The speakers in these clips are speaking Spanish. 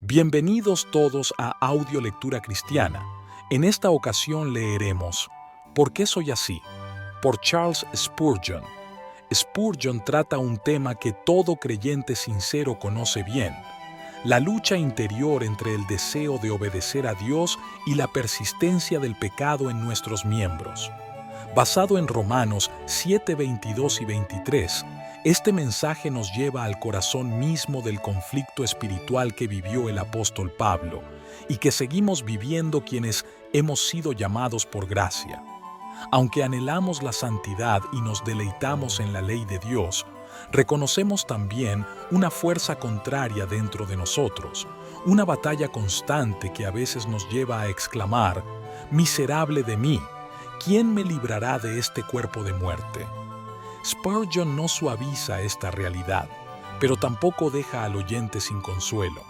Bienvenidos todos a Audio Lectura Cristiana. En esta ocasión leeremos ¿Por qué soy así? Por Charles Spurgeon. Spurgeon trata un tema que todo creyente sincero conoce bien: la lucha interior entre el deseo de obedecer a Dios y la persistencia del pecado en nuestros miembros. Basado en Romanos 7, 22 y 23, este mensaje nos lleva al corazón mismo del conflicto espiritual que vivió el apóstol Pablo y que seguimos viviendo quienes hemos sido llamados por gracia. Aunque anhelamos la santidad y nos deleitamos en la ley de Dios, reconocemos también una fuerza contraria dentro de nosotros, una batalla constante que a veces nos lleva a exclamar: «Miserable de mí, ¿quién me librará de este cuerpo de muerte?». Spurgeon no suaviza esta realidad, pero tampoco deja al oyente sin consuelo.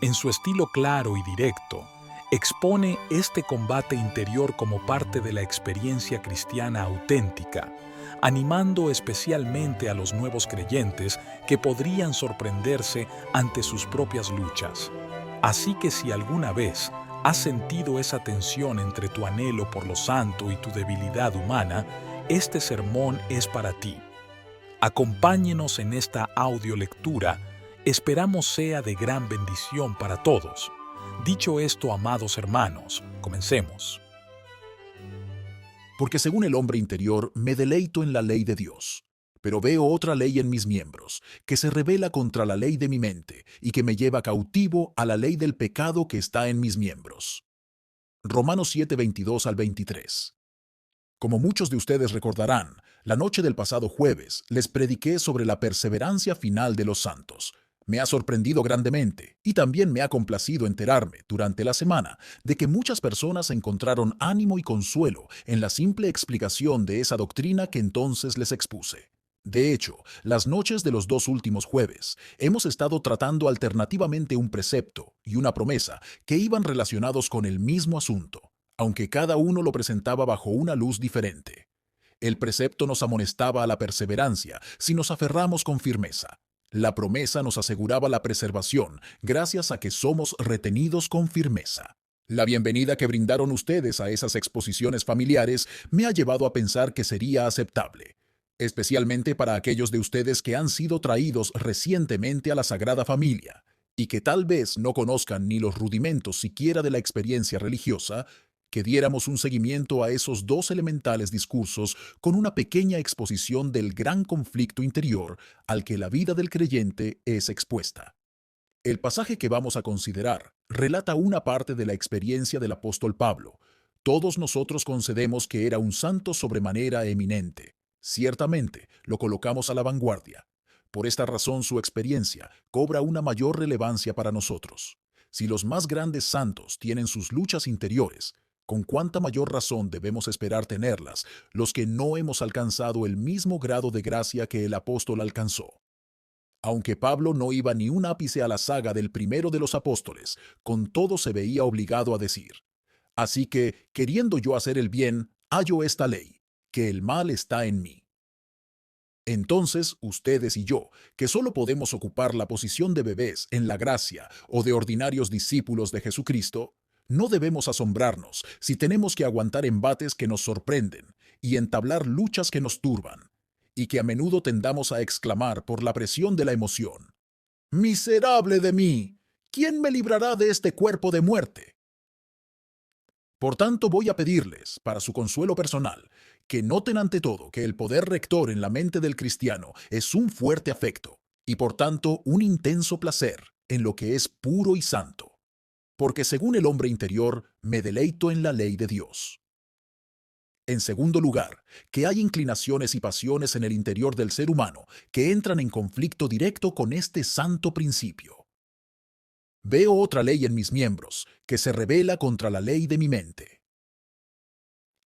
En su estilo claro y directo, expone este combate interior como parte de la experiencia cristiana auténtica, animando especialmente a los nuevos creyentes que podrían sorprenderse ante sus propias luchas. Así que si alguna vez has sentido esa tensión entre tu anhelo por lo santo y tu debilidad humana, este sermón es para ti. Acompáñenos en esta audiolectura. Esperamos sea de gran bendición para todos. Dicho esto, amados hermanos, comencemos. Porque según el hombre interior me deleito en la ley de Dios, pero veo otra ley en mis miembros, que se rebela contra la ley de mi mente y que me lleva cautivo a la ley del pecado que está en mis miembros. Romanos 7, 22 al 23. Como muchos de ustedes recordarán, la noche del pasado jueves les prediqué sobre la perseverancia final de los santos. Me ha sorprendido grandemente y también me ha complacido enterarme durante la semana de que muchas personas encontraron ánimo y consuelo en la simple explicación de esa doctrina que entonces les expuse. De hecho, las noches de los dos últimos jueves hemos estado tratando alternativamente un precepto y una promesa que iban relacionados con el mismo asunto, aunque cada uno lo presentaba bajo una luz diferente. El precepto nos amonestaba a la perseverancia si nos aferramos con firmeza. La promesa nos aseguraba la preservación gracias a que somos retenidos con firmeza. La bienvenida que brindaron ustedes a esas exposiciones familiares me ha llevado a pensar que sería aceptable, especialmente para aquellos de ustedes que han sido traídos recientemente a la Sagrada Familia y que tal vez no conozcan ni los rudimentos siquiera de la experiencia religiosa, que diéramos un seguimiento a esos dos elementales discursos con una pequeña exposición del gran conflicto interior al que la vida del creyente es expuesta. El pasaje que vamos a considerar relata una parte de la experiencia del apóstol Pablo. Todos nosotros concedemos que era un santo sobremanera eminente. Ciertamente, lo colocamos a la vanguardia. Por esta razón su experiencia cobra una mayor relevancia para nosotros. Si los más grandes santos tienen sus luchas interiores, ¿con cuánta mayor razón debemos esperar tenerlas los que no hemos alcanzado el mismo grado de gracia que el apóstol alcanzó? Aunque Pablo no iba ni un ápice a la saga del primero de los apóstoles, con todo se veía obligado a decir: así que, queriendo yo hacer el bien, hallo esta ley, que el mal está en mí. Entonces, ustedes y yo, que solo podemos ocupar la posición de bebés en la gracia o de ordinarios discípulos de Jesucristo, no debemos asombrarnos si tenemos que aguantar embates que nos sorprenden y entablar luchas que nos turban, y que a menudo tendamos a exclamar por la presión de la emoción: «¡Miserable de mí! ¿Quién me librará de este cuerpo de muerte?». Por tanto, voy a pedirles, para su consuelo personal, que noten ante todo que el poder rector en la mente del cristiano es un fuerte afecto y por tanto un intenso placer en lo que es puro y santo. Porque según el hombre interior me deleito en la ley de Dios. En segundo lugar, que hay inclinaciones y pasiones en el interior del ser humano que entran en conflicto directo con este santo principio. Veo otra ley en mis miembros, que se rebela contra la ley de mi mente.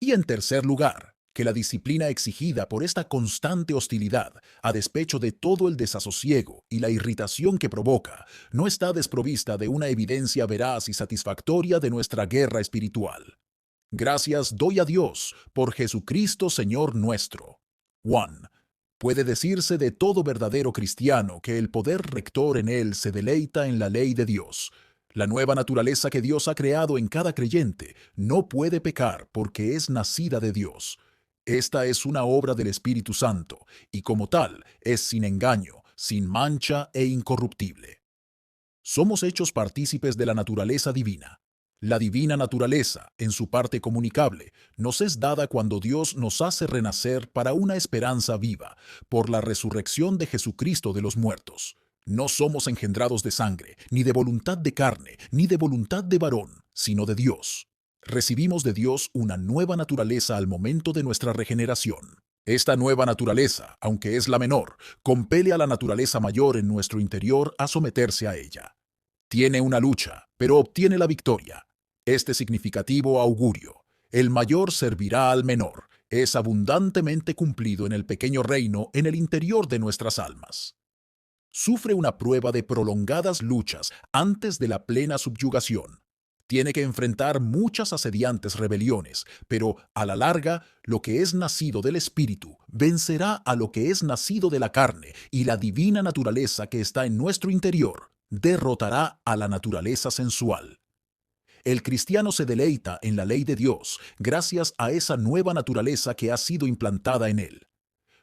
Y en tercer lugar, que la disciplina exigida por esta constante hostilidad, a despecho de todo el desasosiego y la irritación que provoca, no está desprovista de una evidencia veraz y satisfactoria de nuestra guerra espiritual. Gracias doy a Dios por Jesucristo Señor nuestro. Juan. Puede decirse de todo verdadero cristiano que el poder rector en él se deleita en la ley de Dios. La nueva naturaleza que Dios ha creado en cada creyente no puede pecar porque es nacida de Dios. Esta es una obra del Espíritu Santo y como tal es sin engaño, sin mancha e incorruptible. Somos hechos partícipes de la naturaleza divina. La divina naturaleza, en su parte comunicable, nos es dada cuando Dios nos hace renacer para una esperanza viva, por la resurrección de Jesucristo de los muertos. No somos engendrados de sangre, ni de voluntad de carne, ni de voluntad de varón, sino de Dios. Recibimos de Dios una nueva naturaleza al momento de nuestra regeneración. Esta nueva naturaleza, aunque es la menor, compele a la naturaleza mayor en nuestro interior a someterse a ella. Tiene una lucha, pero obtiene la victoria. Este significativo augurio, el mayor servirá al menor, es abundantemente cumplido en el pequeño reino en el interior de nuestras almas. Sufre una prueba de prolongadas luchas antes de la plena subyugación. Tiene que enfrentar muchas asediantes rebeliones, pero a la larga, lo que es nacido del Espíritu vencerá a lo que es nacido de la carne, y la divina naturaleza que está en nuestro interior derrotará a la naturaleza sensual. El cristiano se deleita en la ley de Dios gracias a esa nueva naturaleza que ha sido implantada en él.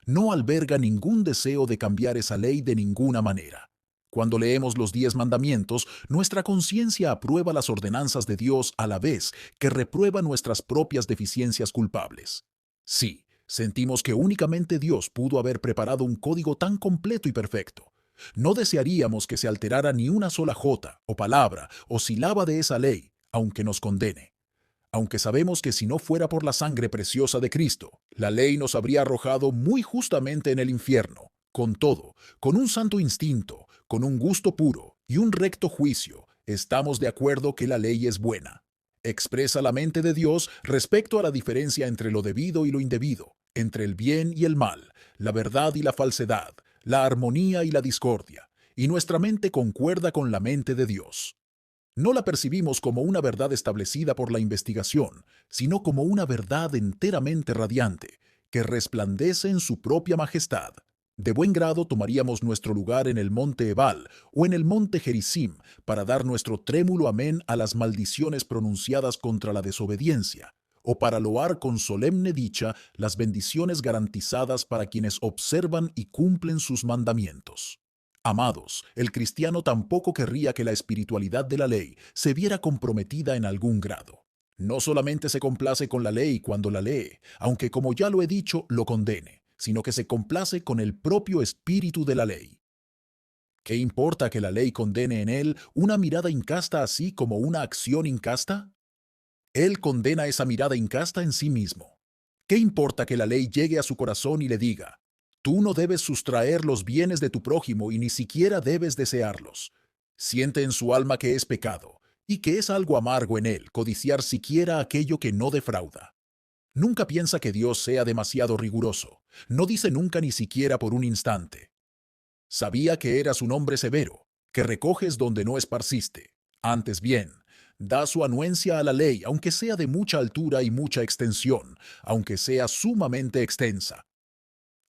No alberga ningún deseo de cambiar esa ley de ninguna manera. Cuando leemos los 10 mandamientos, nuestra conciencia aprueba las ordenanzas de Dios a la vez que reprueba nuestras propias deficiencias culpables. Sí, sentimos que únicamente Dios pudo haber preparado un código tan completo y perfecto. No desearíamos que se alterara ni una sola jota, o palabra, o sílaba de esa ley, aunque nos condene. Aunque sabemos que si no fuera por la sangre preciosa de Cristo, la ley nos habría arrojado muy justamente en el infierno. Con todo, con un santo instinto, con un gusto puro y un recto juicio, estamos de acuerdo que la ley es buena. Expresa la mente de Dios respecto a la diferencia entre lo debido y lo indebido, entre el bien y el mal, la verdad y la falsedad, la armonía y la discordia, y nuestra mente concuerda con la mente de Dios. No la percibimos como una verdad establecida por la investigación, sino como una verdad enteramente radiante, que resplandece en su propia majestad. De buen grado tomaríamos nuestro lugar en el monte Ebal o en el monte Gerizim para dar nuestro trémulo amén a las maldiciones pronunciadas contra la desobediencia, o para loar con solemne dicha las bendiciones garantizadas para quienes observan y cumplen sus mandamientos. Amados, el cristiano tampoco querría que la espiritualidad de la ley se viera comprometida en algún grado. No solamente se complace con la ley cuando la lee, aunque como ya lo he dicho, lo condene, sino que se complace con el propio espíritu de la ley. ¿Qué importa que la ley condene en él una mirada incasta así como una acción incasta? Él condena esa mirada incasta en sí mismo. ¿Qué importa que la ley llegue a su corazón y le diga: tú no debes sustraer los bienes de tu prójimo y ni siquiera debes desearlos? Siente en su alma que es pecado y que es algo amargo en él codiciar siquiera aquello que no defrauda. Nunca piensa que Dios sea demasiado riguroso. No dice nunca ni siquiera por un instante: sabía que eras un hombre severo, que recoges donde no esparciste. Antes bien, da su anuencia a la ley, aunque sea de mucha altura y mucha extensión, aunque sea sumamente extensa.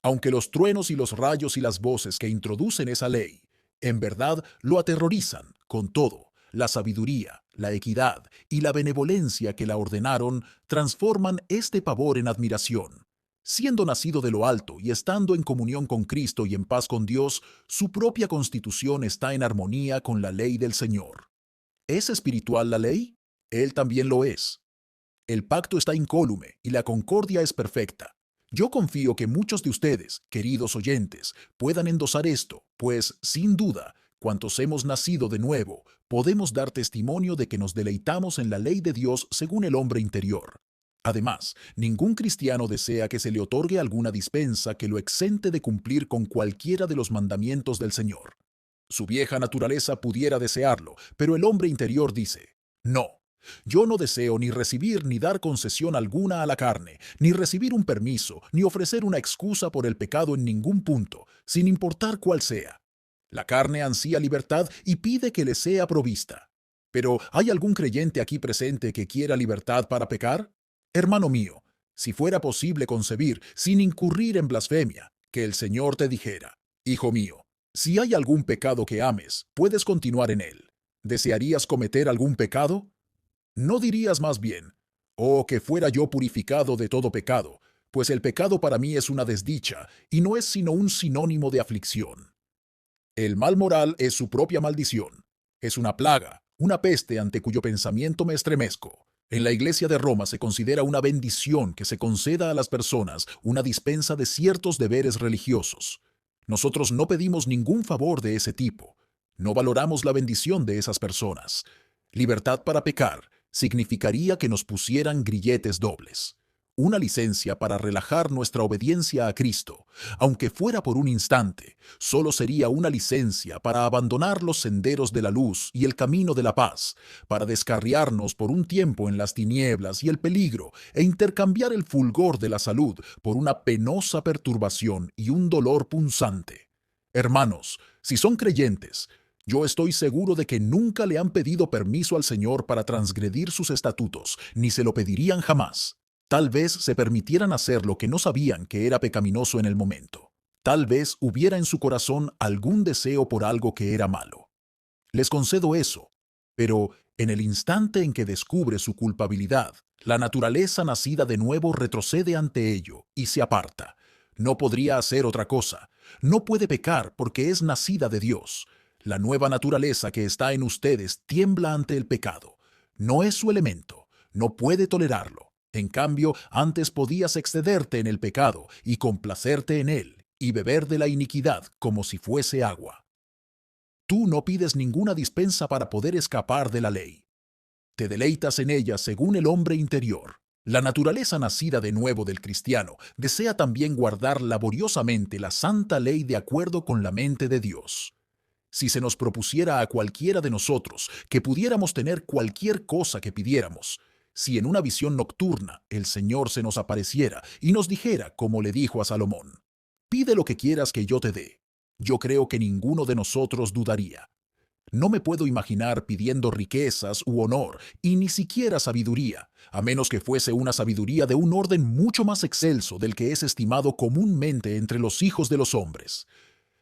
Aunque los truenos y los rayos y las voces que introducen esa ley, en verdad lo aterrorizan, con todo, la sabiduría, la equidad y la benevolencia que la ordenaron transforman este pavor en admiración. Siendo nacido de lo alto y estando en comunión con Cristo y en paz con Dios, su propia constitución está en armonía con la ley del Señor. ¿Es espiritual la ley? Él también lo es. El pacto está incólume y la concordia es perfecta. Yo confío que muchos de ustedes, queridos oyentes, puedan endosar esto, pues, sin duda, cuantos hemos nacido de nuevo, podemos dar testimonio de que nos deleitamos en la ley de Dios según el hombre interior. Además, ningún cristiano desea que se le otorgue alguna dispensa que lo exente de cumplir con cualquiera de los mandamientos del Señor. Su vieja naturaleza pudiera desearlo, pero el hombre interior dice: no. Yo no deseo ni recibir ni dar concesión alguna a la carne, ni recibir un permiso, ni ofrecer una excusa por el pecado en ningún punto, sin importar cuál sea. La carne ansía libertad y pide que le sea provista. Pero, ¿hay algún creyente aquí presente que quiera libertad para pecar? Hermano mío, si fuera posible concebir, sin incurrir en blasfemia, que el Señor te dijera: hijo mío, si hay algún pecado que ames, puedes continuar en él. ¿Desearías cometer algún pecado? ¿No dirías más bien, oh, que fuera yo purificado de todo pecado, pues el pecado para mí es una desdicha y no es sino un sinónimo de aflicción? El mal moral es su propia maldición. Es una plaga, una peste ante cuyo pensamiento me estremezco. En la Iglesia de Roma se considera una bendición que se conceda a las personas una dispensa de ciertos deberes religiosos. Nosotros no pedimos ningún favor de ese tipo. No valoramos la bendición de esas personas. Libertad para pecar significaría que nos pusieran grilletes dobles. Una licencia para relajar nuestra obediencia a Cristo, aunque fuera por un instante, solo sería una licencia para abandonar los senderos de la luz y el camino de la paz, para descarriarnos por un tiempo en las tinieblas y el peligro e intercambiar el fulgor de la salud por una penosa perturbación y un dolor punzante. Hermanos, si son creyentes, yo estoy seguro de que nunca le han pedido permiso al Señor para transgredir sus estatutos, ni se lo pedirían jamás. Tal vez se permitieran hacer lo que no sabían que era pecaminoso en el momento. Tal vez hubiera en su corazón algún deseo por algo que era malo. Les concedo eso, pero en el instante en que descubre su culpabilidad, la naturaleza nacida de nuevo retrocede ante ello y se aparta. No podría hacer otra cosa. No puede pecar porque es nacida de Dios. La nueva naturaleza que está en ustedes tiembla ante el pecado. No es su elemento. No puede tolerarlo. En cambio, antes podías excederte en el pecado y complacerte en él, y beber de la iniquidad como si fuese agua. Tú no pides ninguna dispensa para poder escapar de la ley. Te deleitas en ella según el hombre interior. La naturaleza nacida de nuevo del cristiano desea también guardar laboriosamente la santa ley de acuerdo con la mente de Dios. Si se nos propusiera a cualquiera de nosotros que pudiéramos tener cualquier cosa que pidiéramos, si en una visión nocturna el Señor se nos apareciera y nos dijera, como le dijo a Salomón, pide lo que quieras que yo te dé, yo creo que ninguno de nosotros dudaría. No me puedo imaginar pidiendo riquezas u honor, y ni siquiera sabiduría, a menos que fuese una sabiduría de un orden mucho más excelso del que es estimado comúnmente entre los hijos de los hombres.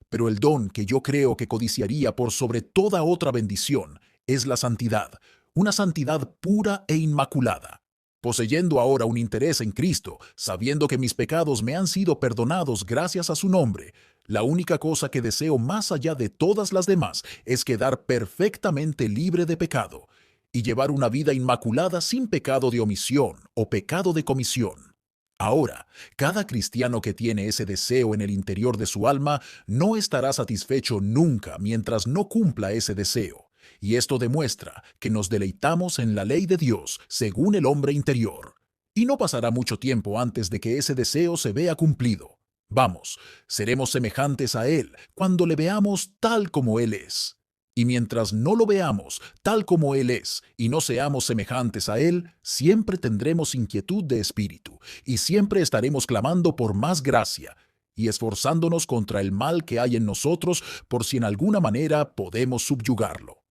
Pero el don que yo creo que codiciaría por sobre toda otra bendición es la santidad, una santidad pura e inmaculada. Poseyendo ahora un interés en Cristo, sabiendo que mis pecados me han sido perdonados gracias a su nombre, la única cosa que deseo más allá de todas las demás es quedar perfectamente libre de pecado y llevar una vida inmaculada sin pecado de omisión o pecado de comisión. Ahora, cada cristiano que tiene ese deseo en el interior de su alma no estará satisfecho nunca mientras no cumpla ese deseo. Y esto demuestra que nos deleitamos en la ley de Dios según el hombre interior. Y no pasará mucho tiempo antes de que ese deseo se vea cumplido. Vamos, seremos semejantes a Él cuando le veamos tal como Él es. Y mientras no lo veamos tal como Él es y no seamos semejantes a Él, siempre tendremos inquietud de espíritu y siempre estaremos clamando por más gracia y esforzándonos contra el mal que hay en nosotros por si en alguna manera podemos subyugarlo.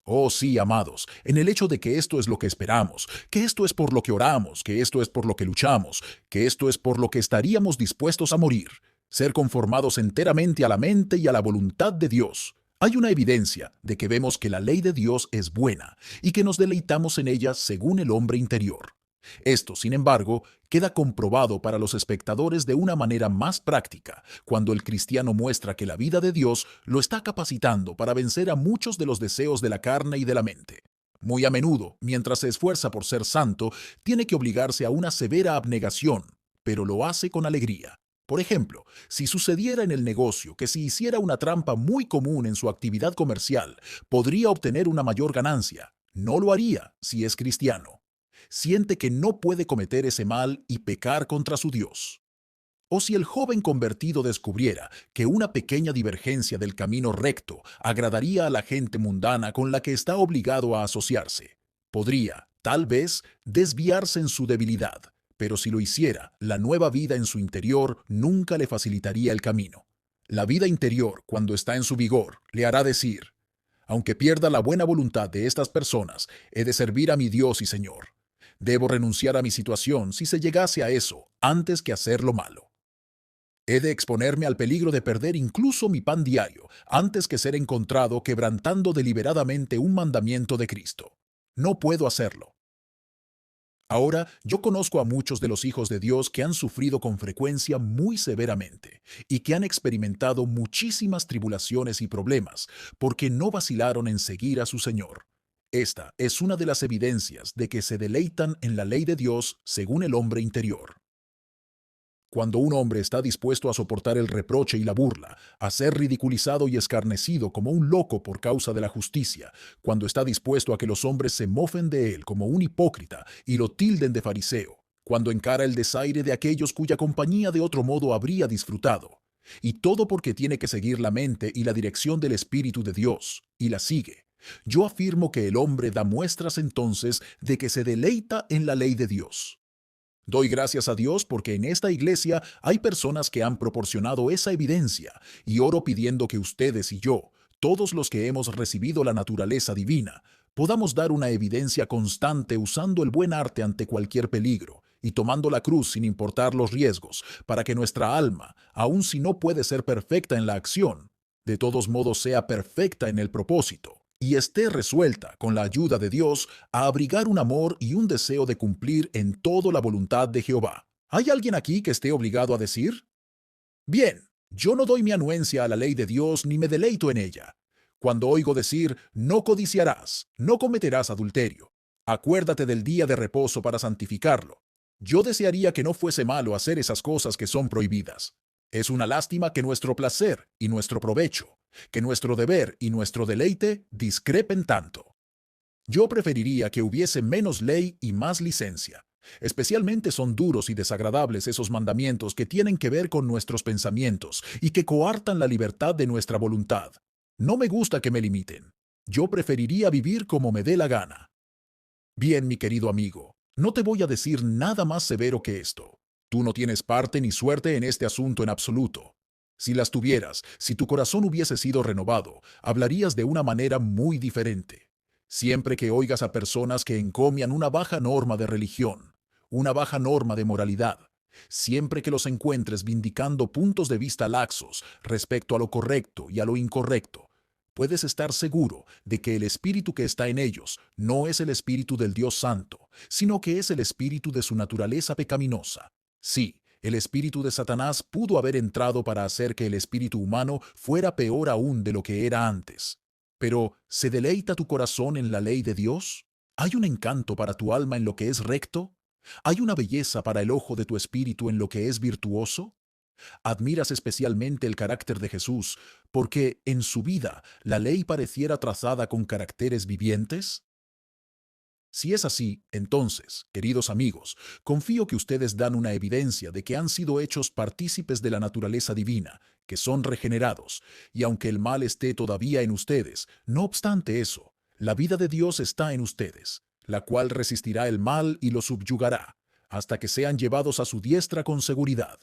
Oh sí, amados, en el hecho de que esto es lo que esperamos, que esto es por lo que oramos, que esto es por lo que luchamos, que esto es por lo que estaríamos dispuestos a morir, ser conformados enteramente a la mente y a la voluntad de Dios. Hay una evidencia de que vemos que la ley de Dios es buena y que nos deleitamos en ella según el hombre interior. Esto, sin embargo, queda comprobado para los espectadores de una manera más práctica, cuando el cristiano muestra que la vida de Dios lo está capacitando para vencer a muchos de los deseos de la carne y de la mente. Muy a menudo, mientras se esfuerza por ser santo, tiene que obligarse a una severa abnegación, pero lo hace con alegría. Por ejemplo, si sucediera en el negocio que si hiciera una trampa muy común en su actividad comercial, podría obtener una mayor ganancia. No lo haría si es cristiano. Siente que no puede cometer ese mal y pecar contra su Dios. O si el joven convertido descubriera que una pequeña divergencia del camino recto agradaría a la gente mundana con la que está obligado a asociarse, podría, tal vez, desviarse en su debilidad, pero si lo hiciera, la nueva vida en su interior nunca le facilitaría el camino. La vida interior, cuando está en su vigor, le hará decir, aunque pierda la buena voluntad de estas personas, he de servir a mi Dios y Señor. Debo renunciar a mi situación si se llegase a eso, antes que hacer lo malo. He de exponerme al peligro de perder incluso mi pan diario, antes que ser encontrado quebrantando deliberadamente un mandamiento de Cristo. No puedo hacerlo. Ahora, yo conozco a muchos de los hijos de Dios que han sufrido con frecuencia muy severamente y que han experimentado muchísimas tribulaciones y problemas porque no vacilaron en seguir a su Señor. Esta es una de las evidencias de que se deleitan en la ley de Dios según el hombre interior. Cuando un hombre está dispuesto a soportar el reproche y la burla, a ser ridiculizado y escarnecido como un loco por causa de la justicia, cuando está dispuesto a que los hombres se mofen de él como un hipócrita y lo tilden de fariseo, cuando encara el desaire de aquellos cuya compañía de otro modo habría disfrutado, y todo porque tiene que seguir la mente y la dirección del Espíritu de Dios, y la sigue. Yo afirmo que el hombre da muestras entonces de que se deleita en la ley de Dios. Doy gracias a Dios porque en esta iglesia hay personas que han proporcionado esa evidencia y oro pidiendo que ustedes y yo, todos los que hemos recibido la naturaleza divina, podamos dar una evidencia constante usando el buen arte ante cualquier peligro y tomando la cruz sin importar los riesgos, para que nuestra alma, aun si no puede ser perfecta en la acción, de todos modos sea perfecta en el propósito y esté resuelta, con la ayuda de Dios, a abrigar un amor y un deseo de cumplir en todo la voluntad de Jehová. ¿Hay alguien aquí que esté obligado a decir? Bien, yo no doy mi anuencia a la ley de Dios ni me deleito en ella. Cuando oigo decir, no codiciarás, no cometerás adulterio, acuérdate del día de reposo para santificarlo. Yo desearía que no fuese malo hacer esas cosas que son prohibidas. Es una lástima que nuestro placer y nuestro provecho, que nuestro deber y nuestro deleite discrepen tanto. Yo preferiría que hubiese menos ley y más licencia. Especialmente son duros y desagradables esos mandamientos que tienen que ver con nuestros pensamientos y que coartan la libertad de nuestra voluntad. No me gusta que me limiten. Yo preferiría vivir como me dé la gana. Bien, mi querido amigo, no te voy a decir nada más severo que esto. Tú no tienes parte ni suerte en este asunto en absoluto. Si las tuvieras, si tu corazón hubiese sido renovado, hablarías de una manera muy diferente. Siempre que oigas a personas que encomian una baja norma de religión, una baja norma de moralidad, siempre que los encuentres vindicando puntos de vista laxos respecto a lo correcto y a lo incorrecto, puedes estar seguro de que el espíritu que está en ellos no es el espíritu del Dios Santo, sino que es el espíritu de su naturaleza pecaminosa. Sí, el espíritu de Satanás pudo haber entrado para hacer que el espíritu humano fuera peor aún de lo que era antes. Pero, ¿se deleita tu corazón en la ley de Dios? ¿Hay un encanto para tu alma en lo que es recto? ¿Hay una belleza para el ojo de tu espíritu en lo que es virtuoso? Admiras especialmente el carácter de Jesús, porque en su vida la ley pareciera trazada con caracteres vivientes. Si es así, entonces, queridos amigos, confío que ustedes dan una evidencia de que han sido hechos partícipes de la naturaleza divina, que son regenerados, y aunque el mal esté todavía en ustedes, no obstante eso, la vida de Dios está en ustedes, la cual resistirá el mal y lo subyugará, hasta que sean llevados a su diestra con seguridad.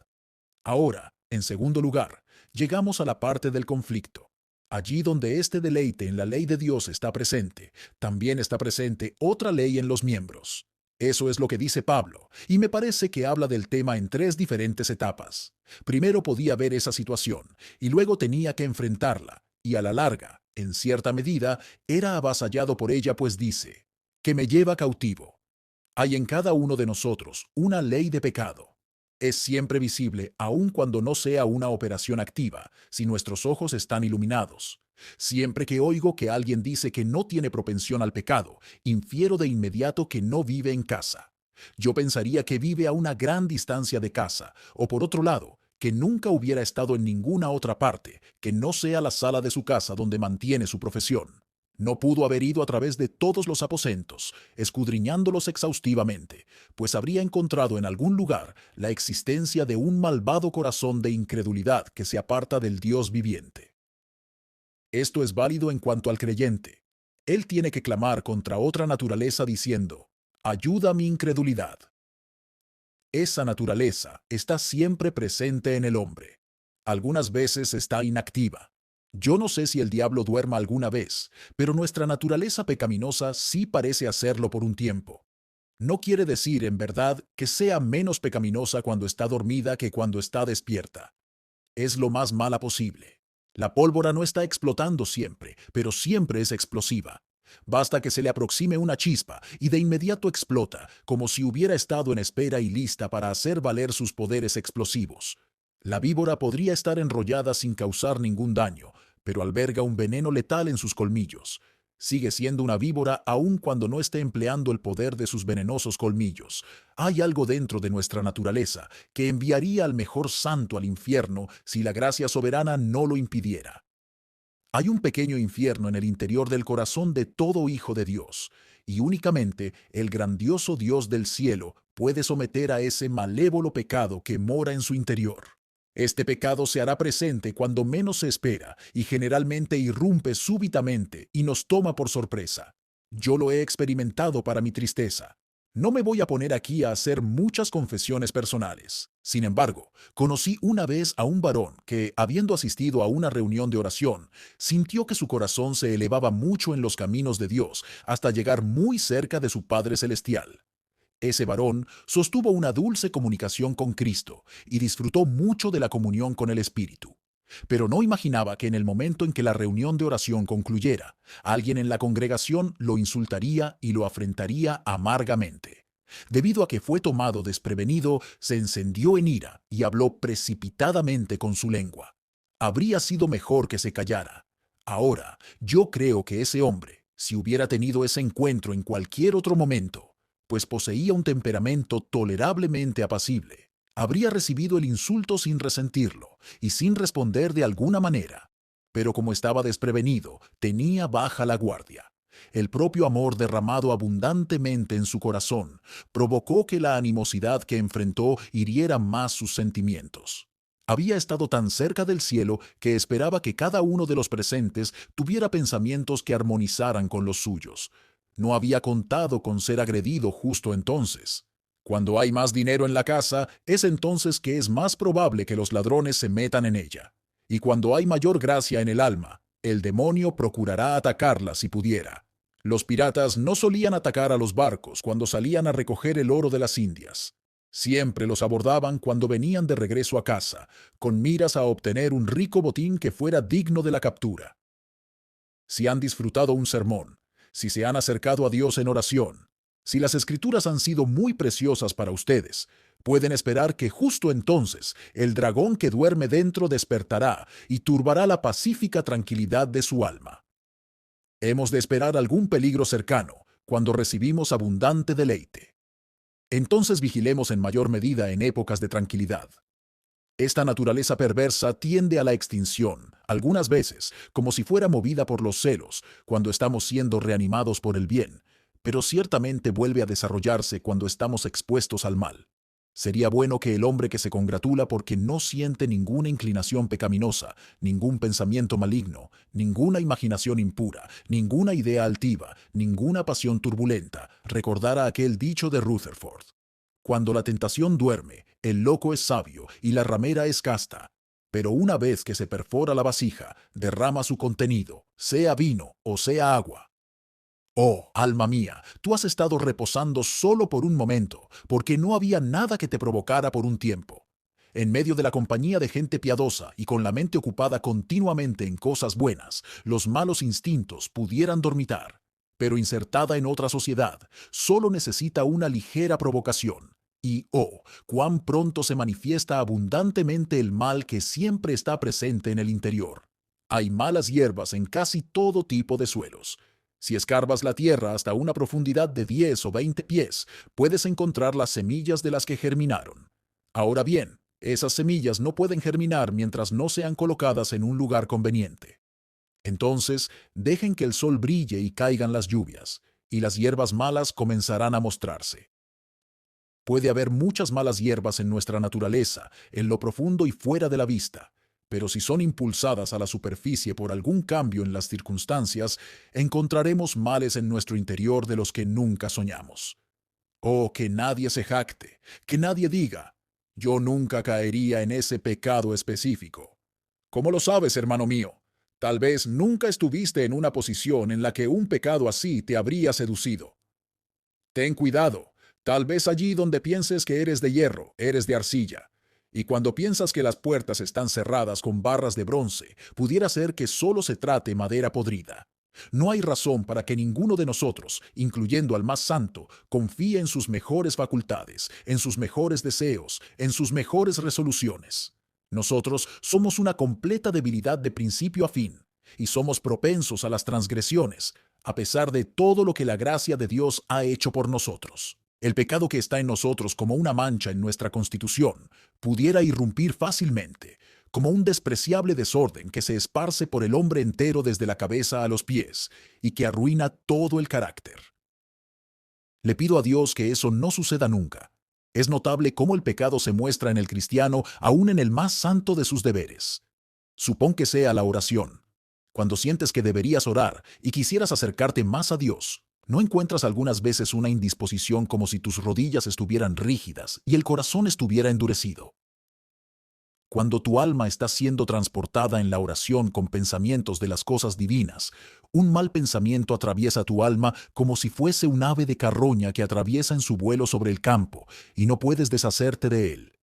Ahora, en segundo lugar, llegamos a la parte del conflicto. Allí donde este deleite en la ley de Dios está presente, también está presente otra ley en los miembros. Eso es lo que dice Pablo, y me parece que habla del tema en tres diferentes etapas. Primero podía ver esa situación, y luego tenía que enfrentarla, y a la larga, en cierta medida, era avasallado por ella, pues dice, que me lleva cautivo. Hay en cada uno de nosotros una ley de pecado. Es siempre visible, aun cuando no sea una operación activa, si nuestros ojos están iluminados. Siempre que oigo que alguien dice que no tiene propensión al pecado, infiero de inmediato que no vive en casa. Yo pensaría que vive a una gran distancia de casa, o por otro lado, que nunca hubiera estado en ninguna otra parte, que no sea la sala de su casa donde mantiene su profesión. No pudo haber ido a través de todos los aposentos, escudriñándolos exhaustivamente, pues habría encontrado en algún lugar la existencia de un malvado corazón de incredulidad que se aparta del Dios viviente. Esto es válido en cuanto al creyente. Él tiene que clamar contra otra naturaleza diciendo, ayuda mi incredulidad. Esa naturaleza está siempre presente en el hombre. Algunas veces está inactiva. Yo no sé si el diablo duerma alguna vez, pero nuestra naturaleza pecaminosa sí parece hacerlo por un tiempo. No quiere decir, en verdad, que sea menos pecaminosa cuando está dormida que cuando está despierta. es lo más mala posible. La pólvora no está explotando siempre, pero siempre es explosiva. Basta que se le aproxime una chispa y de inmediato explota, como si hubiera estado en espera y lista para hacer valer sus poderes explosivos. La víbora podría estar enrollada sin causar ningún daño, pero alberga un veneno letal en sus colmillos. Sigue siendo una víbora aun cuando no esté empleando el poder de sus venenosos colmillos. Hay algo dentro de nuestra naturaleza que enviaría al mejor santo al infierno si la gracia soberana no lo impidiera. Hay un pequeño infierno en el interior del corazón de todo hijo de Dios, y únicamente el grandioso Dios del cielo puede someter a ese malévolo pecado que mora en su interior. Este pecado se hará presente cuando menos se espera y generalmente irrumpe súbitamente y nos toma por sorpresa. Yo lo he experimentado para mi tristeza. No me voy a poner aquí a hacer muchas confesiones personales. Sin embargo, conocí una vez a un varón que, habiendo asistido a una reunión de oración, sintió que su corazón se elevaba mucho en los caminos de Dios hasta llegar muy cerca de su Padre Celestial. Ese varón sostuvo una dulce comunicación con Cristo y disfrutó mucho de la comunión con el Espíritu. Pero no imaginaba que en el momento en que la reunión de oración concluyera, alguien en la congregación lo insultaría y lo afrentaría amargamente. Debido a que fue tomado desprevenido, se encendió en ira y habló precipitadamente con su lengua. Habría sido mejor que se callara. Ahora, yo creo que ese hombre, si hubiera tenido ese encuentro en cualquier otro momento, pues poseía un temperamento tolerablemente apacible, habría recibido el insulto sin resentirlo y sin responder de alguna manera. Pero como estaba desprevenido, tenía baja la guardia. El propio amor derramado abundantemente en su corazón provocó que la animosidad que enfrentó hiriera más sus sentimientos. Había estado tan cerca del cielo que esperaba que cada uno de los presentes tuviera pensamientos que armonizaran con los suyos. No había contado con ser agredido justo entonces. Cuando hay más dinero en la casa, es entonces que es más probable que los ladrones se metan en ella. Y cuando hay mayor gracia en el alma, el demonio procurará atacarla si pudiera. Los piratas no solían atacar a los barcos cuando salían a recoger el oro de las Indias. Siempre los abordaban cuando venían de regreso a casa, con miras a obtener un rico botín que fuera digno de la captura. Si han disfrutado un sermón, si se han acercado a Dios en oración, si las escrituras han sido muy preciosas para ustedes, pueden esperar que justo entonces el dragón que duerme dentro despertará y turbará la pacífica tranquilidad de su alma. Hemos de esperar algún peligro cercano cuando recibimos abundante deleite. Entonces vigilemos en mayor medida en épocas de tranquilidad. Esta naturaleza perversa tiende a la extinción, algunas veces, como si fuera movida por los celos, cuando estamos siendo reanimados por el bien, pero ciertamente vuelve a desarrollarse cuando estamos expuestos al mal. Sería bueno que el hombre que se congratula porque no siente ninguna inclinación pecaminosa, ningún pensamiento maligno, ninguna imaginación impura, ninguna idea altiva, ninguna pasión turbulenta, recordara aquel dicho de Rutherford: cuando la tentación duerme, el loco es sabio y la ramera es casta. Pero una vez que se perfora la vasija, derrama su contenido, sea vino o sea agua. Oh, alma mía, tú has estado reposando solo por un momento, porque no había nada que te provocara por un tiempo. En medio de la compañía de gente piadosa y con la mente ocupada continuamente en cosas buenas, los malos instintos pudieran dormitar. Pero insertada en otra sociedad, solo necesita una ligera provocación. Y, oh, cuán pronto se manifiesta abundantemente el mal que siempre está presente en el interior. Hay malas hierbas en casi todo tipo de suelos. Si escarbas la tierra hasta una profundidad de 10 o 20 pies, puedes encontrar las semillas de las que germinaron. Ahora bien, esas semillas no pueden germinar mientras no sean colocadas en un lugar conveniente. Entonces, dejen que el sol brille y caigan las lluvias, y las hierbas malas comenzarán a mostrarse. Puede haber muchas malas hierbas en nuestra naturaleza, en lo profundo y fuera de la vista, pero si son impulsadas a la superficie por algún cambio en las circunstancias, encontraremos males en nuestro interior de los que nunca soñamos. Oh, que nadie se jacte, que nadie diga: yo nunca caería en ese pecado específico. ¿Cómo lo sabes, hermano mío? Tal vez nunca estuviste en una posición en la que un pecado así te habría seducido. Ten cuidado. Tal vez allí donde pienses que eres de hierro, eres de arcilla, Y cuando piensas que las puertas están cerradas con barras de bronce, pudiera ser que solo se trate madera podrida. No hay razón para que ninguno de nosotros, incluyendo al más santo, confíe en sus mejores facultades, en sus mejores deseos, en sus mejores resoluciones. Nosotros somos una completa debilidad de principio a fin, y somos propensos a las transgresiones, a pesar de todo lo que la gracia de Dios ha hecho por nosotros. El pecado que está en nosotros como una mancha en nuestra constitución pudiera irrumpir fácilmente, como un despreciable desorden que se esparce por el hombre entero desde la cabeza a los pies y que arruina todo el carácter. Le pido a Dios que eso no suceda nunca. Es notable cómo el pecado se muestra en el cristiano aún en el más santo de sus deberes. Supón que sea la oración. Cuando sientes que deberías orar y quisieras acercarte más a Dios, ¿no encuentras algunas veces una indisposición como si tus rodillas estuvieran rígidas y el corazón estuviera endurecido? Cuando tu alma está siendo transportada en la oración con pensamientos de las cosas divinas, un mal pensamiento atraviesa tu alma como si fuese un ave de carroña que atraviesa en su vuelo sobre el campo y no puedes deshacerte de él.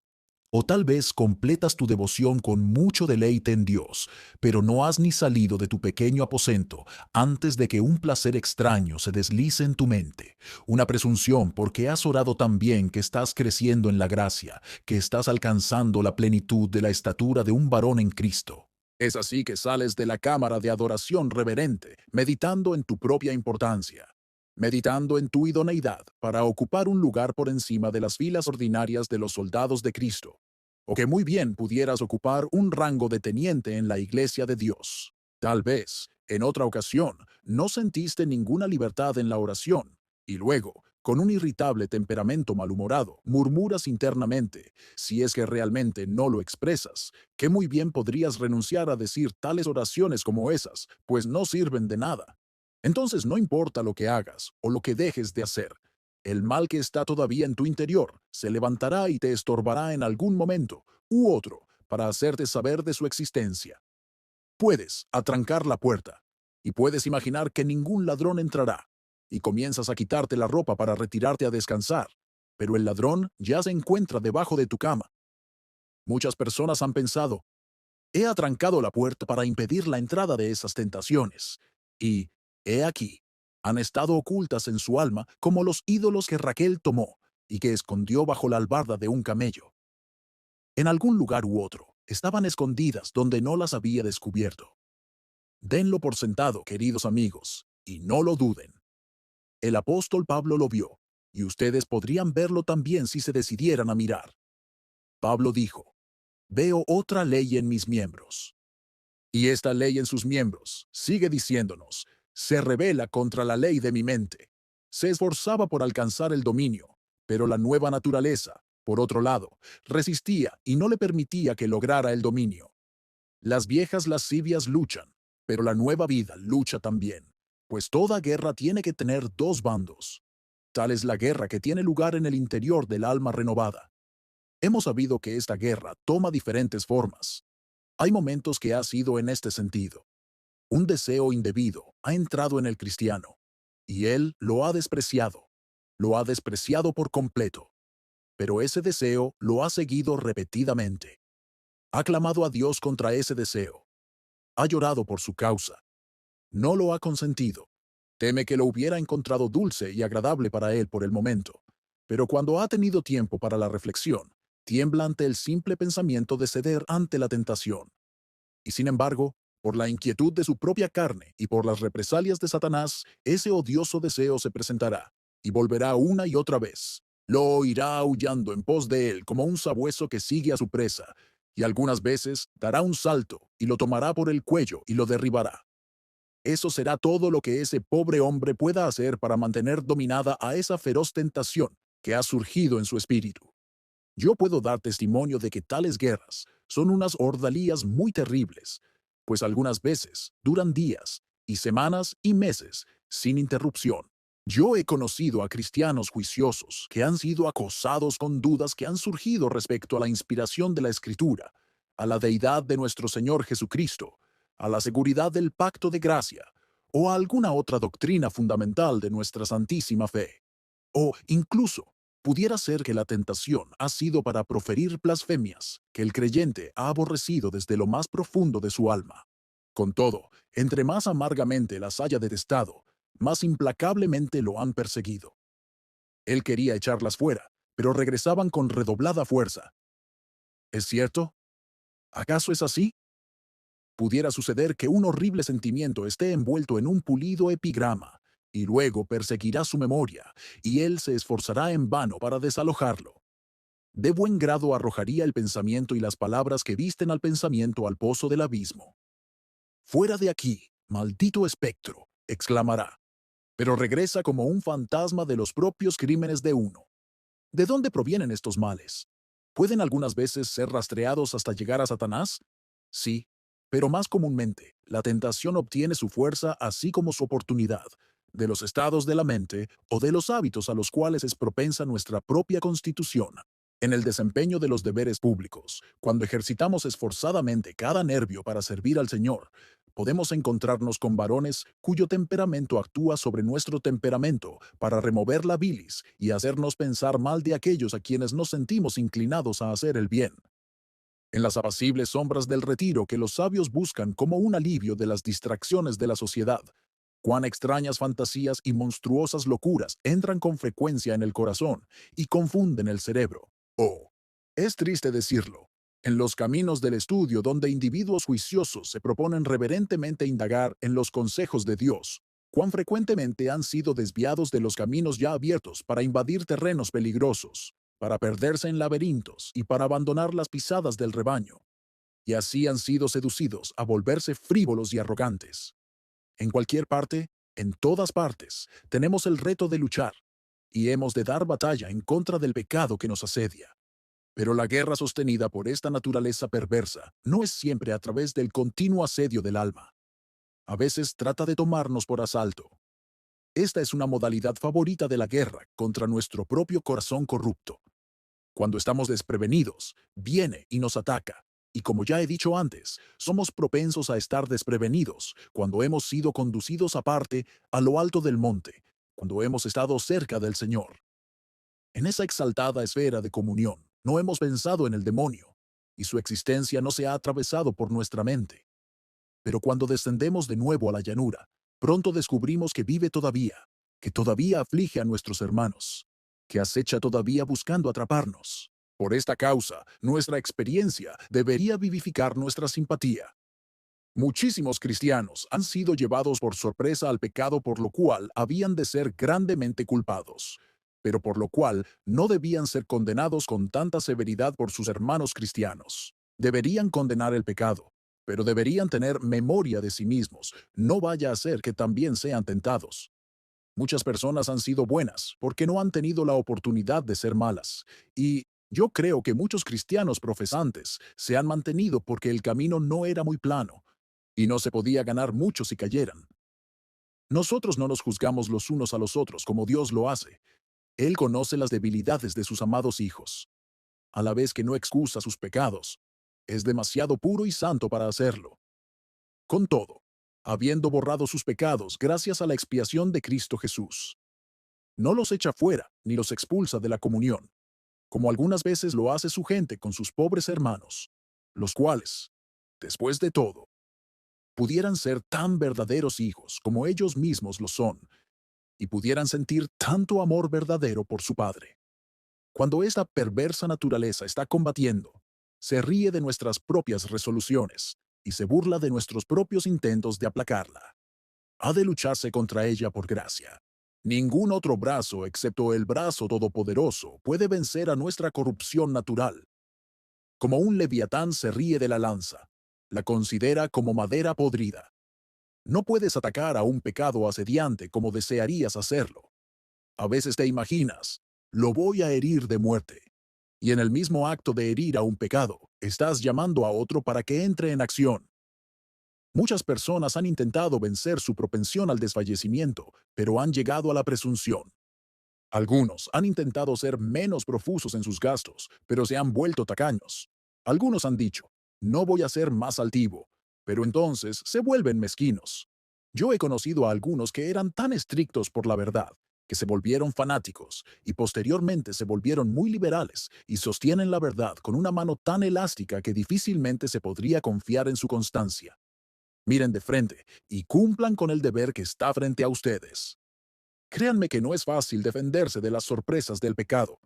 O tal vez completas tu devoción con mucho deleite en Dios, pero no has ni salido de tu pequeño aposento antes de que un placer extraño se deslice en tu mente, una presunción porque has orado tan bien que estás creciendo en la gracia, que estás alcanzando la plenitud de la estatura de un varón en Cristo. Es así que sales de la cámara de adoración reverente, meditando en tu propia importancia, meditando en tu idoneidad para ocupar un lugar por encima de las filas ordinarias de los soldados de Cristo, o que muy bien pudieras ocupar un rango de teniente en la iglesia de Dios. Tal vez, en otra ocasión, no sentiste ninguna libertad en la oración, y luego, con un irritable temperamento malhumorado, murmuras internamente, si es que realmente no lo expresas, que muy bien podrías renunciar a decir tales oraciones como esas, pues no sirven de nada. Entonces no importa lo que hagas o lo que dejes de hacer, el mal que está todavía en tu interior se levantará y te estorbará en algún momento u otro para hacerte saber de su existencia. Puedes atrancar la puerta y puedes imaginar que ningún ladrón entrará y comienzas a quitarte la ropa para retirarte a descansar, pero el ladrón ya se encuentra debajo de tu cama. Muchas personas han pensado, he atrancado la puerta para impedir la entrada de esas tentaciones. Y, he aquí, han estado ocultas en su alma como los ídolos que Raquel tomó y que escondió bajo la albarda de un camello. En algún lugar u otro, estaban escondidas donde no las había descubierto. Denlo por sentado, queridos amigos, y no lo duden. El apóstol Pablo lo vio, y ustedes podrían verlo también si se decidieran a mirar. Pablo dijo, veo otra ley en mis miembros. Y esta ley en sus miembros, sigue diciéndonos, se rebela contra la ley de mi mente. Se esforzaba por alcanzar el dominio, pero la nueva naturaleza, por otro lado, resistía y no le permitía que lograra el dominio. Las viejas lascivias luchan, pero la nueva vida lucha también, pues toda guerra tiene que tener dos bandos. Tal es la guerra que tiene lugar en el interior del alma renovada. Hemos sabido que esta guerra toma diferentes formas. Hay momentos que ha sido en este sentido. Un deseo indebido ha entrado en el cristiano, y él lo ha despreciado por completo, pero ese deseo lo ha seguido repetidamente. Ha clamado a Dios contra ese deseo, ha llorado por su causa, no lo ha consentido, teme que lo hubiera encontrado dulce y agradable para él por el momento, pero cuando ha tenido tiempo para la reflexión, tiembla ante el simple pensamiento de ceder ante la tentación. Y sin embargo, por la inquietud de su propia carne y por las represalias de Satanás, ese odioso deseo se presentará y volverá una y otra vez. Lo oirá aullando en pos de él como un sabueso que sigue a su presa, y algunas veces dará un salto y lo tomará por el cuello y lo derribará. Eso será todo lo que ese pobre hombre pueda hacer para mantener dominada a esa feroz tentación que ha surgido en su espíritu. Yo puedo dar testimonio de que tales guerras son unas ordalías muy terribles, pues algunas veces duran días y semanas y meses sin interrupción. Yo he conocido a cristianos juiciosos que han sido acosados con dudas que han surgido respecto a la inspiración de la Escritura, a la deidad de nuestro Señor Jesucristo, a la seguridad del pacto de gracia o a alguna otra doctrina fundamental de nuestra santísima fe. O incluso Pudiera ser que la tentación ha sido para proferir blasfemias que el creyente ha aborrecido desde lo más profundo de su alma. Con todo, entre más amargamente las haya detestado, más implacablemente lo han perseguido. Él quería echarlas fuera, pero regresaban con redoblada fuerza. ¿Es cierto? ¿Acaso es así? Pudiera suceder que un horrible sentimiento esté envuelto en un pulido epigrama, y luego perseguirá su memoria, y él se esforzará en vano para desalojarlo. De buen grado arrojaría el pensamiento y las palabras que visten al pensamiento al pozo del abismo. «Fuera de aquí, maldito espectro», exclamará, pero regresa como un fantasma de los propios crímenes de uno. ¿De dónde provienen estos males? ¿Pueden algunas veces ser rastreados hasta llegar a Satanás? Sí, pero más comúnmente, la tentación obtiene su fuerza así como su oportunidad, de los estados de la mente o de los hábitos a los cuales es propensa nuestra propia constitución. En el desempeño de los deberes públicos, cuando ejercitamos esforzadamente cada nervio para servir al Señor, podemos encontrarnos con varones cuyo temperamento actúa sobre nuestro temperamento para remover la bilis y hacernos pensar mal de aquellos a quienes nos sentimos inclinados a hacer el bien. En las apacibles sombras del retiro que los sabios buscan como un alivio de las distracciones de la sociedad, cuán extrañas fantasías y monstruosas locuras entran con frecuencia en el corazón y confunden el cerebro. Oh, es triste decirlo. En los caminos del estudio donde individuos juiciosos se proponen reverentemente indagar en los consejos de Dios, cuán frecuentemente han sido desviados de los caminos ya abiertos para invadir terrenos peligrosos, para perderse en laberintos y para abandonar las pisadas del rebaño. Y así han sido seducidos a volverse frívolos y arrogantes. En cualquier parte, en todas partes, tenemos el reto de luchar, y hemos de dar batalla en contra del pecado que nos asedia. Pero la guerra sostenida por esta naturaleza perversa no es siempre a través del continuo asedio del alma. A veces trata de tomarnos por asalto. Esta es una modalidad favorita de la guerra contra nuestro propio corazón corrupto. Cuando estamos desprevenidos, viene y nos ataca. Y como ya he dicho antes, somos propensos a estar desprevenidos cuando hemos sido conducidos aparte a lo alto del monte, cuando hemos estado cerca del Señor. En esa exaltada esfera de comunión, no hemos pensado en el demonio, y su existencia no se ha atravesado por nuestra mente. Pero cuando descendemos de nuevo a la llanura, pronto descubrimos que vive todavía, que todavía aflige a nuestros hermanos, que acecha todavía buscando atraparnos. Por esta causa, nuestra experiencia debería vivificar nuestra simpatía. Muchísimos cristianos han sido llevados por sorpresa al pecado por lo cual habían de ser grandemente culpados, pero por lo cual no debían ser condenados con tanta severidad por sus hermanos cristianos. Deberían condenar el pecado, pero deberían tener memoria de sí mismos, no vaya a ser que también sean tentados. Muchas personas han sido buenas porque no han tenido la oportunidad de ser malas, y yo creo que muchos cristianos profesantes se han mantenido porque el camino no era muy plano, y no se podía ganar mucho si cayeran. Nosotros no nos juzgamos los unos a los otros como Dios lo hace. Él conoce las debilidades de sus amados hijos, a la vez que no excusa sus pecados. Es demasiado puro y santo para hacerlo. Con todo, habiendo borrado sus pecados gracias a la expiación de Cristo Jesús, no los echa fuera ni los expulsa de la comunión, como algunas veces lo hace su gente con sus pobres hermanos, los cuales, después de todo, pudieran ser tan verdaderos hijos como ellos mismos lo son, y pudieran sentir tanto amor verdadero por su Padre. Cuando esta perversa naturaleza está combatiendo, se ríe de nuestras propias resoluciones y se burla de nuestros propios intentos de aplacarla. Ha de lucharse contra ella por gracia. Ningún otro brazo, excepto el brazo todopoderoso, puede vencer a nuestra corrupción natural. Como un leviatán se ríe de la lanza, la considera como madera podrida. No puedes atacar a un pecado asediante como desearías hacerlo. A veces te imaginas, lo voy a herir de muerte. Y en el mismo acto de herir a un pecado, estás llamando a otro para que entre en acción. Muchas personas han intentado vencer su propensión al desfallecimiento, pero han llegado a la presunción. Algunos han intentado ser menos profusos en sus gastos, pero se han vuelto tacaños. Algunos han dicho, no voy a ser más altivo, pero entonces se vuelven mezquinos. Yo he conocido a algunos que eran tan estrictos por la verdad, que se volvieron fanáticos y posteriormente se volvieron muy liberales y sostienen la verdad con una mano tan elástica que difícilmente se podría confiar en su constancia. Miren de frente y cumplan con el deber que está frente a ustedes. Créanme que no es fácil defenderse de las sorpresas del pecado.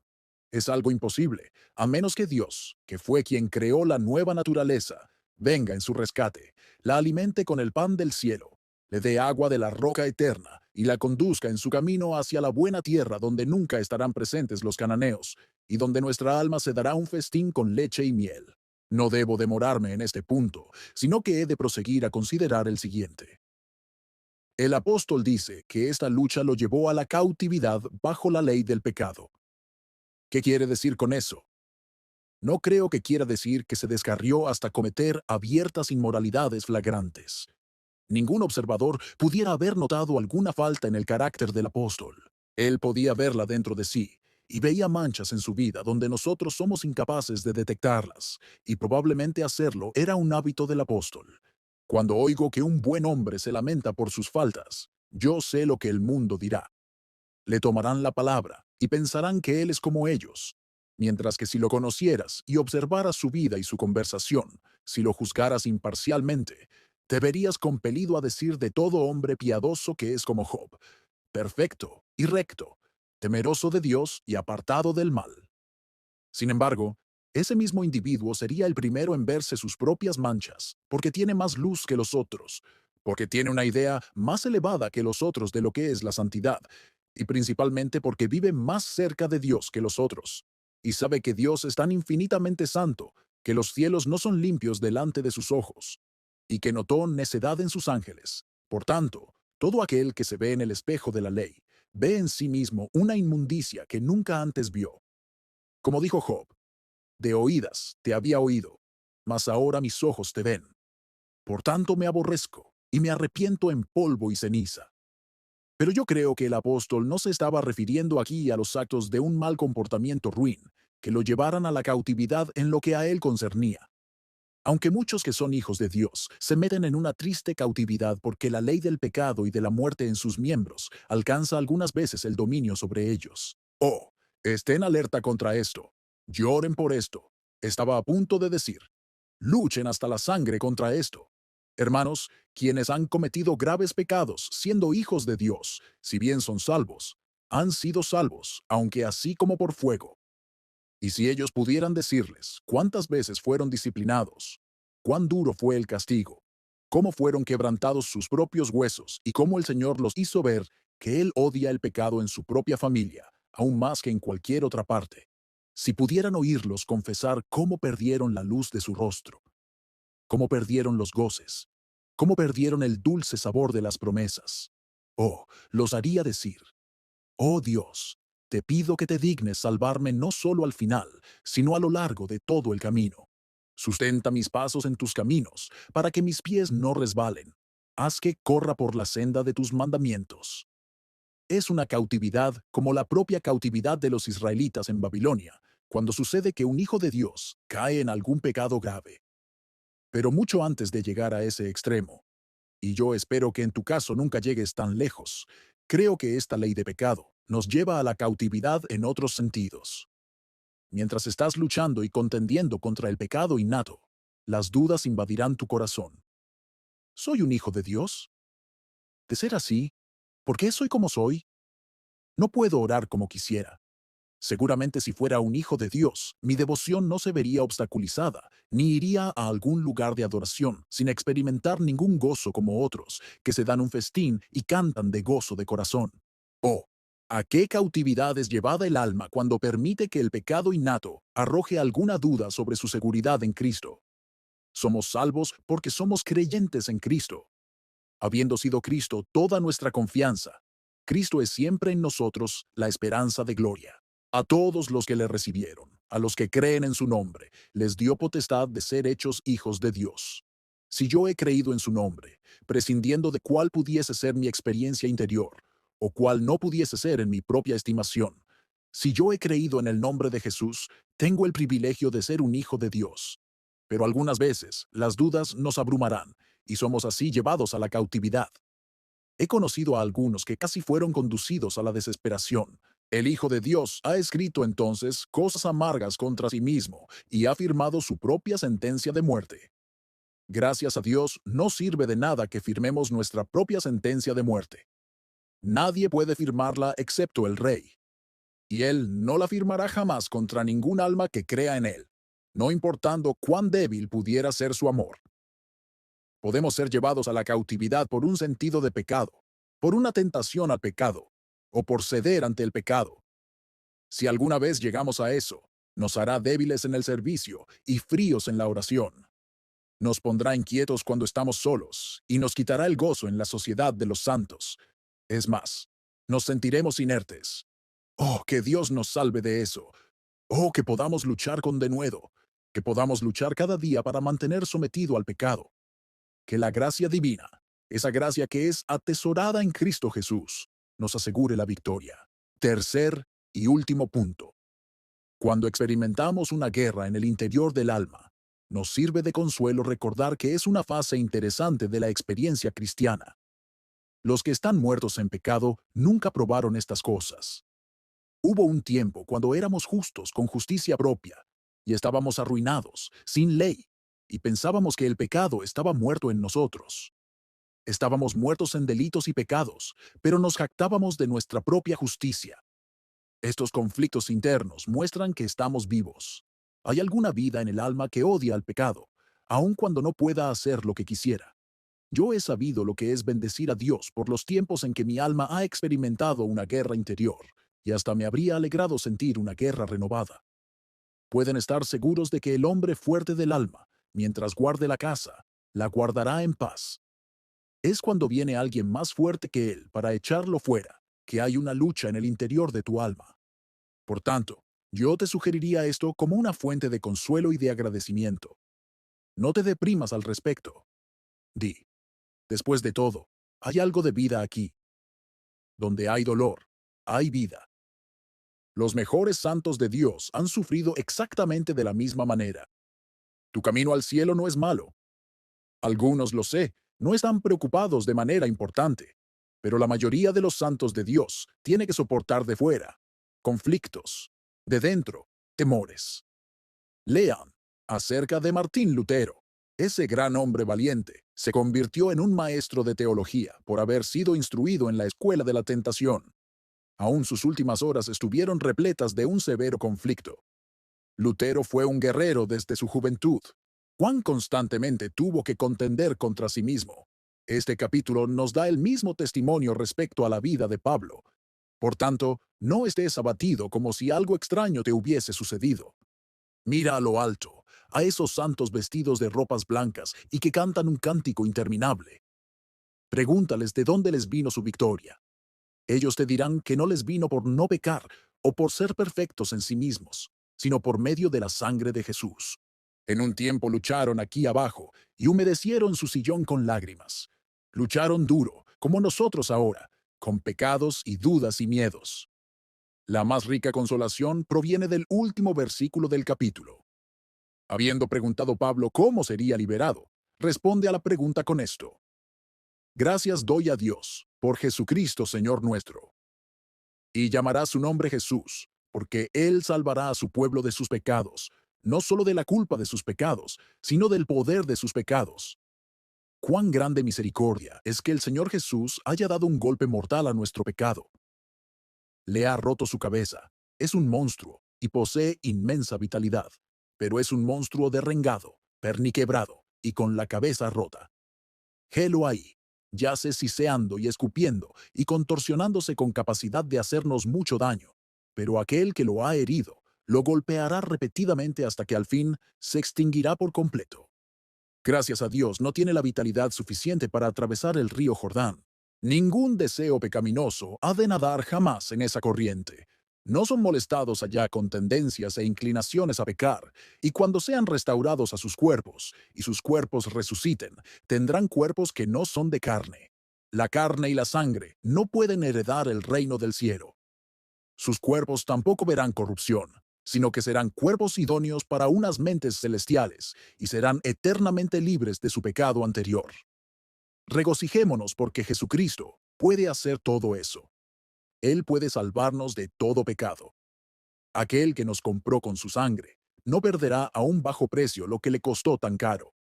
Es algo imposible, a menos que Dios, que fue quien creó la nueva naturaleza, venga en su rescate, la alimente con el pan del cielo, le dé agua de la roca eterna y la conduzca en su camino hacia la buena tierra donde nunca estarán presentes los cananeos y donde nuestra alma se dará un festín con leche y miel. No debo demorarme en este punto, sino que he de proseguir a considerar el siguiente. El apóstol dice que esta lucha lo llevó a la cautividad bajo la ley del pecado. ¿Qué quiere decir con eso? No creo que quiera decir que se descarrió hasta cometer abiertas inmoralidades flagrantes. Ningún observador pudiera haber notado alguna falta en el carácter del apóstol. Él podía verla dentro de sí, y veía manchas en su vida donde nosotros somos incapaces de detectarlas, y probablemente hacerlo era un hábito del apóstol. Cuando oigo que un buen hombre se lamenta por sus faltas, yo sé lo que el mundo dirá. Le tomarán la palabra y pensarán que él es como ellos. Mientras que si lo conocieras y observaras su vida y su conversación, si lo juzgaras imparcialmente, te verías compelido a decir de todo hombre piadoso que es como Job, perfecto y recto, temeroso de Dios y apartado del mal. Sin embargo, ese mismo individuo sería el primero en verse sus propias manchas, porque tiene más luz que los otros, porque tiene una idea más elevada que los otros de lo que es la santidad, y principalmente porque vive más cerca de Dios que los otros, y sabe que Dios es tan infinitamente santo que los cielos no son limpios delante de sus ojos, y que notó necedad en sus ángeles. Por tanto, todo aquel que se ve en el espejo de la ley, ve en sí mismo una inmundicia que nunca antes vio. Como dijo Job, de oídas te había oído, mas ahora mis ojos te ven. Por tanto me aborrezco y me arrepiento en polvo y ceniza. Pero yo creo que el apóstol no se estaba refiriendo aquí a los actos de un mal comportamiento ruin, que lo llevaran a la cautividad en lo que a él concernía. Aunque muchos que son hijos de Dios se meten en una triste cautividad porque la ley del pecado y de la muerte en sus miembros alcanza algunas veces el dominio sobre ellos. Oh, estén alerta contra esto. Lloren por esto. Estaba a punto de decir. Luchen hasta la sangre contra esto. Hermanos, quienes han cometido graves pecados siendo hijos de Dios, si bien son salvos, han sido salvos, aunque así como por fuego. Y si ellos pudieran decirles cuántas veces fueron disciplinados, cuán duro fue el castigo, cómo fueron quebrantados sus propios huesos y cómo el Señor los hizo ver que Él odia el pecado en su propia familia, aún más que en cualquier otra parte. Si pudieran oírlos confesar cómo perdieron la luz de su rostro, cómo perdieron los goces, cómo perdieron el dulce sabor de las promesas. Oh, los haría decir, oh Dios, te pido que te dignes salvarme no solo al final, sino a lo largo de todo el camino. Sustenta mis pasos en tus caminos, para que mis pies no resbalen. Haz que corra por la senda de tus mandamientos. Es una cautividad como la propia cautividad de los israelitas en Babilonia, cuando sucede que un hijo de Dios cae en algún pecado grave. Pero mucho antes de llegar a ese extremo, y yo espero que en tu caso nunca llegues tan lejos, creo que esta ley de pecado nos lleva a la cautividad en otros sentidos. Mientras estás luchando y contendiendo contra el pecado innato, las dudas invadirán tu corazón. ¿Soy un hijo de Dios? De ser así, ¿por qué soy como soy? No puedo orar como quisiera. Seguramente si fuera un hijo de Dios, mi devoción no se vería obstaculizada, ni iría a algún lugar de adoración sin experimentar ningún gozo como otros, que se dan un festín y cantan de gozo de corazón. Oh, ¿a qué cautividad es llevada el alma cuando permite que el pecado innato arroje alguna duda sobre su seguridad en Cristo? Somos salvos porque somos creyentes en Cristo. Habiendo sido Cristo toda nuestra confianza, Cristo es siempre en nosotros la esperanza de gloria. A todos los que le recibieron, a los que creen en su nombre, les dio potestad de ser hechos hijos de Dios. Si yo he creído en su nombre, prescindiendo de cuál pudiese ser mi experiencia interior, o cuál no pudiese ser en mi propia estimación, si yo he creído en el nombre de Jesús, tengo el privilegio de ser un hijo de Dios. Pero algunas veces las dudas nos abrumarán y somos así llevados a la cautividad. He conocido a algunos que casi fueron conducidos a la desesperación. El Hijo de Dios ha escrito entonces cosas amargas contra sí mismo y ha firmado su propia sentencia de muerte. Gracias a Dios, no sirve de nada que firmemos nuestra propia sentencia de muerte. Nadie puede firmarla excepto el Rey. Y Él no la firmará jamás contra ningún alma que crea en Él, no importando cuán débil pudiera ser su amor. Podemos ser llevados a la cautividad por un sentido de pecado, por una tentación al pecado, o por ceder ante el pecado. Si alguna vez llegamos a eso, nos hará débiles en el servicio y fríos en la oración. Nos pondrá inquietos cuando estamos solos y nos quitará el gozo en la sociedad de los santos. Es más, nos sentiremos inertes. Oh, que Dios nos salve de eso. Oh, que podamos luchar con denuedo, que podamos luchar cada día para mantener sometido al pecado. Que la gracia divina, esa gracia que es atesorada en Cristo Jesús, nos asegure la victoria. Tercer y último punto. Cuando experimentamos una guerra en el interior del alma, nos sirve de consuelo recordar que es una fase interesante de la experiencia cristiana. Los que están muertos en pecado nunca probaron estas cosas. Hubo un tiempo cuando éramos justos con justicia propia y estábamos arruinados, sin ley, y pensábamos que el pecado estaba muerto en nosotros. Estábamos muertos en delitos y pecados, pero nos jactábamos de nuestra propia justicia. Estos conflictos internos muestran que estamos vivos. Hay alguna vida en el alma que odia al pecado, aun cuando no pueda hacer lo que quisiera. Yo he sabido lo que es bendecir a Dios por los tiempos en que mi alma ha experimentado una guerra interior, y hasta me habría alegrado sentir una guerra renovada. Pueden estar seguros de que el hombre fuerte del alma, mientras guarde la casa, la guardará en paz. Es cuando viene alguien más fuerte que él para echarlo fuera, que hay una lucha en el interior de tu alma. Por tanto, yo te sugeriría esto como una fuente de consuelo y de agradecimiento. No te deprimas al respecto. Di, después de todo, hay algo de vida aquí. Donde hay dolor, hay vida. Los mejores santos de Dios han sufrido exactamente de la misma manera. Tu camino al cielo no es malo. Algunos, lo sé, no están preocupados de manera importante, pero la mayoría de los santos de Dios tiene que soportar de fuera conflictos, de dentro, temores. Lean acerca de Martín Lutero. Ese gran hombre valiente se convirtió en un maestro de teología por haber sido instruido en la escuela de la tentación. Aún sus últimas horas estuvieron repletas de un severo conflicto. Lutero fue un guerrero desde su juventud. Cuán constantemente tuvo que contender contra sí mismo. Este capítulo nos da el mismo testimonio respecto a la vida de Pablo. Por tanto, no estés abatido como si algo extraño te hubiese sucedido. Mira a lo alto, a esos santos vestidos de ropas blancas y que cantan un cántico interminable. Pregúntales de dónde les vino su victoria. Ellos te dirán que no les vino por no pecar o por ser perfectos en sí mismos, sino por medio de la sangre de Jesús. En un tiempo lucharon aquí abajo y humedecieron su sillón con lágrimas. Lucharon duro, como nosotros ahora, con pecados y dudas y miedos. La más rica consolación proviene del último versículo del capítulo. Habiendo preguntado Pablo cómo sería liberado, responde a la pregunta con esto. Gracias doy a Dios, por Jesucristo Señor nuestro. Y llamará su nombre Jesús, porque Él salvará a su pueblo de sus pecados, no solo de la culpa de sus pecados, sino del poder de sus pecados. Cuán grande misericordia es que el Señor Jesús haya dado un golpe mortal a nuestro pecado. Le ha roto su cabeza, es un monstruo y posee inmensa vitalidad, pero es un monstruo derrengado, perniquebrado y con la cabeza rota. Helo ahí, yace siseando y escupiendo y contorsionándose con capacidad de hacernos mucho daño, pero aquel que lo ha herido lo golpeará repetidamente hasta que al fin se extinguirá por completo. Gracias a Dios no tiene la vitalidad suficiente para atravesar el río Jordán. Ningún deseo pecaminoso ha de nadar jamás en esa corriente. No son molestados allá con tendencias e inclinaciones a pecar, y cuando sean restaurados a sus cuerpos, y sus cuerpos resuciten, tendrán cuerpos que no son de carne. La carne y la sangre no pueden heredar el reino del cielo. Sus cuerpos tampoco verán corrupción, sino que serán cuerpos idóneos para unas mentes celestiales, y serán eternamente libres de su pecado anterior. Regocijémonos porque Jesucristo, puede hacer todo eso. Él puede salvarnos de todo pecado. Aquel que nos compró con su sangre no perderá a un bajo precio lo que le costó tan caro.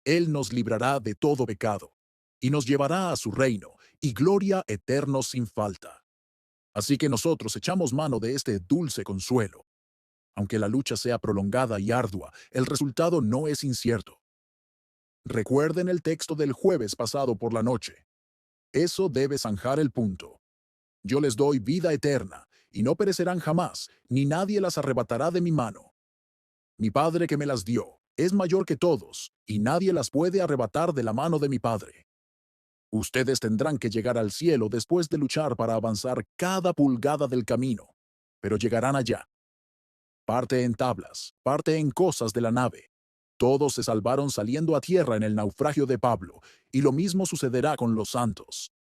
Él nos librará de todo pecado y nos llevará a su reino y gloria eternos sin falta. Así que nosotros echamos mano de este dulce consuelo. Aunque la lucha sea prolongada y ardua, el resultado no es incierto. Recuerden el texto del jueves pasado por la noche. Eso debe zanjar el punto. Yo les doy vida eterna, y no perecerán jamás, ni nadie las arrebatará de mi mano. Mi Padre que me las dio es mayor que todos, y nadie las puede arrebatar de la mano de mi Padre. Ustedes tendrán que llegar al cielo después de luchar para avanzar cada pulgada del camino, pero llegarán allá. Parte en tablas, parte en cosas de la nave. Todos se salvaron saliendo a tierra en el naufragio de Pablo, y lo mismo sucederá con los santos.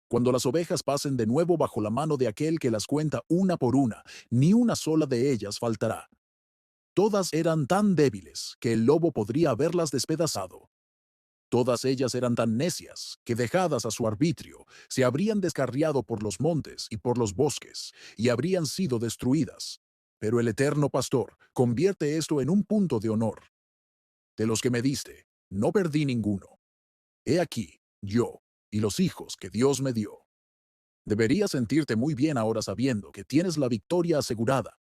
Cuando las ovejas pasen de nuevo bajo la mano de aquel que las cuenta una por una, ni una sola de ellas faltará. Todas eran tan débiles que el lobo podría haberlas despedazado. Todas ellas eran tan necias que, dejadas a su arbitrio, se habrían descarriado por los montes y por los bosques, y habrían sido destruidas. Pero el eterno pastor convierte esto en un punto de honor. De los que me diste, no perdí ninguno. He aquí, yo, y los hijos que Dios me dio. Deberías sentirte muy bien ahora sabiendo que tienes la victoria asegurada.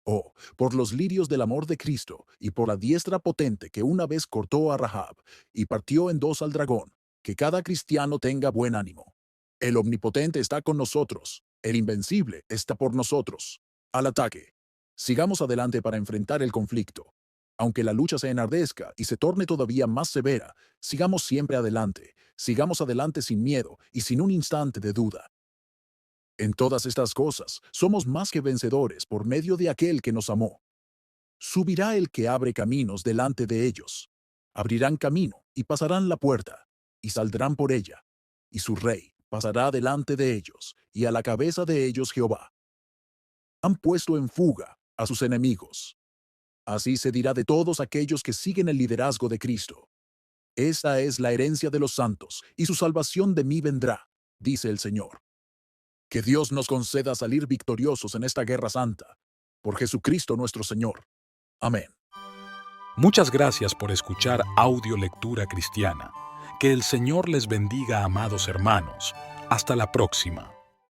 Oh, por los lirios del amor de Cristo y por la diestra potente que una vez cortó a Rahab y partió en dos al dragón, que cada cristiano tenga buen ánimo. El omnipotente está con nosotros, el invencible está por nosotros. Al ataque. Sigamos adelante para enfrentar el conflicto. Aunque la lucha se enardezca y se torne todavía más severa, sigamos siempre adelante, sigamos adelante sin miedo y sin un instante de duda. En todas estas cosas, somos más que vencedores por medio de aquel que nos amó. Subirá el que abre caminos delante de ellos. Abrirán camino y pasarán la puerta, y saldrán por ella. Y su rey pasará delante de ellos, y a la cabeza de ellos Jehová. Han puesto en fuga a sus enemigos. Así se dirá de todos aquellos que siguen el liderazgo de Cristo. Esta es la herencia de los santos, y su salvación de mí vendrá, dice el Señor. Que Dios nos conceda salir victoriosos en esta guerra santa. Por Jesucristo nuestro Señor. Amén. Muchas gracias por escuchar Audio Lectura Cristiana. Que el Señor les bendiga, amados hermanos. Hasta la próxima.